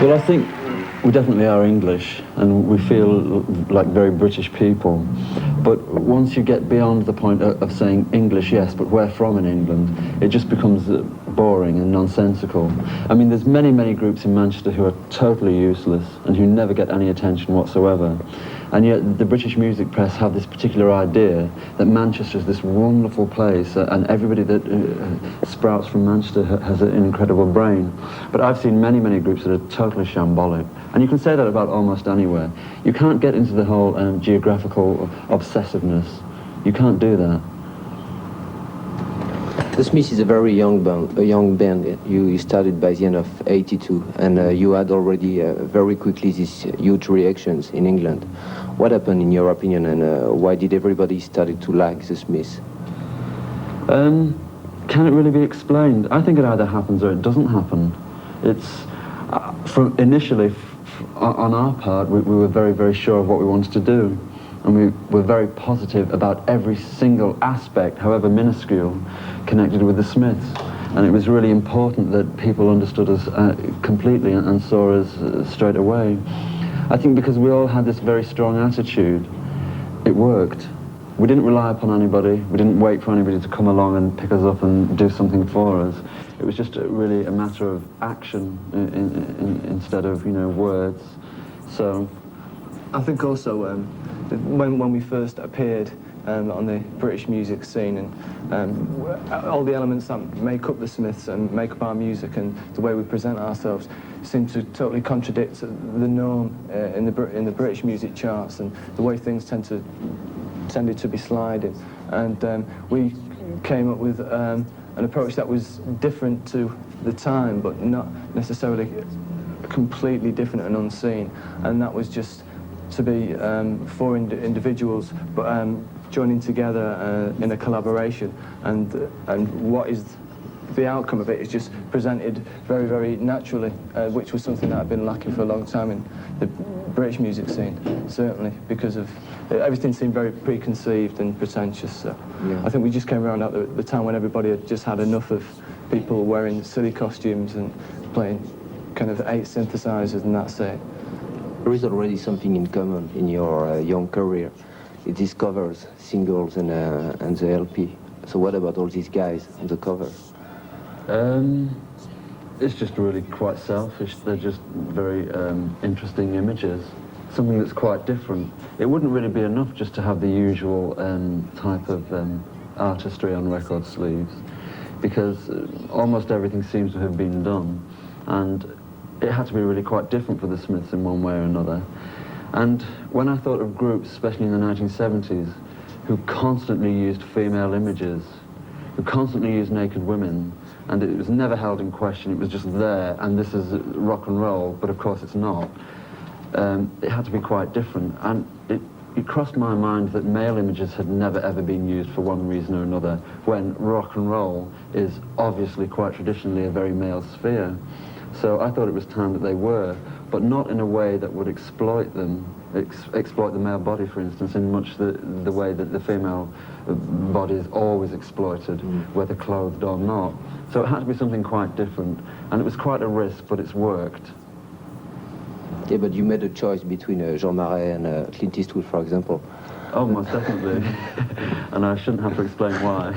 Well, I think we definitely are English, and we feel like very British people. But once you get beyond the point of saying English, yes, but where from in England, it just becomes boring and nonsensical. I mean, there's many, many groups in Manchester who are totally useless and who never get any attention whatsoever. And yet the British music press have this particular idea that Manchester is this wonderful place, and everybody that sprouts from Manchester has an incredible brain. But I've seen many, many groups that are totally shambolic. And you can say that about almost anywhere. You can't get into the whole geographical obsessiveness. You can't do that. The Smiths is a very young band. You started by the end of '82, and you had already very quickly these huge reactions in England. What happened, in your opinion, and why did everybody started to like the Smiths? Can it really be explained? I think it either happens or it doesn't happen. It's from initially, on our part, we were very, very sure of what we wanted to do. And we were very positive about every single aspect, however minuscule, connected with the Smiths. And it was really important that people understood us completely and saw us straight away. I think because we all had this very strong attitude, it worked. We didn't rely upon anybody. We didn't wait for anybody to come along and pick us up and do something for us. It was just really a matter of action instead of, words. So I think also when we first appeared on the British music scene, and all the elements that make up the Smiths and make up our music and the way we present ourselves seem to totally contradict the norm in the British music charts and the way things tended to be sliding. And we came up with an approach that was different to the time, but not necessarily completely different and unseen. And that was just to be four individuals, but joining together in a collaboration, and what is the outcome of it is just presented very, very naturally, which was something that had been lacking for a long time in the British music scene, certainly, because of everything seemed very preconceived and pretentious. So yeah. I think we just came around at the time when everybody had just had enough of people wearing silly costumes and playing kind of 8 synthesizers, and that's it. There is already something in common in your young career. It is covers, singles, and the LP. So what about all these guys on the cover? It's just really quite selfish. They're just very interesting images. Something that's quite different. It wouldn't really be enough just to have the usual type of artistry on record sleeves, because almost everything seems to have been done, and it had to be really quite different for the Smiths in one way or another. And when I thought of groups, especially in the 1970s, who constantly used female images, who constantly used naked women, and it was never held in question, it was just there, and this is rock and roll, but of course it's not. It had to be quite different, and it crossed my mind that male images had never ever been used for one reason or another, when rock and roll is obviously quite traditionally a very male sphere. So I thought it was time that they were, but not in a way that would exploit them, exploit the male body, for instance, in much the way that the female body is always exploited, whether clothed or not. So it had to be something quite different, and it was quite a risk, but it's worked. Yeah, but you made a choice between Jean Marais and Clint Eastwood, for example. Oh, most definitely. And I shouldn't have to explain why.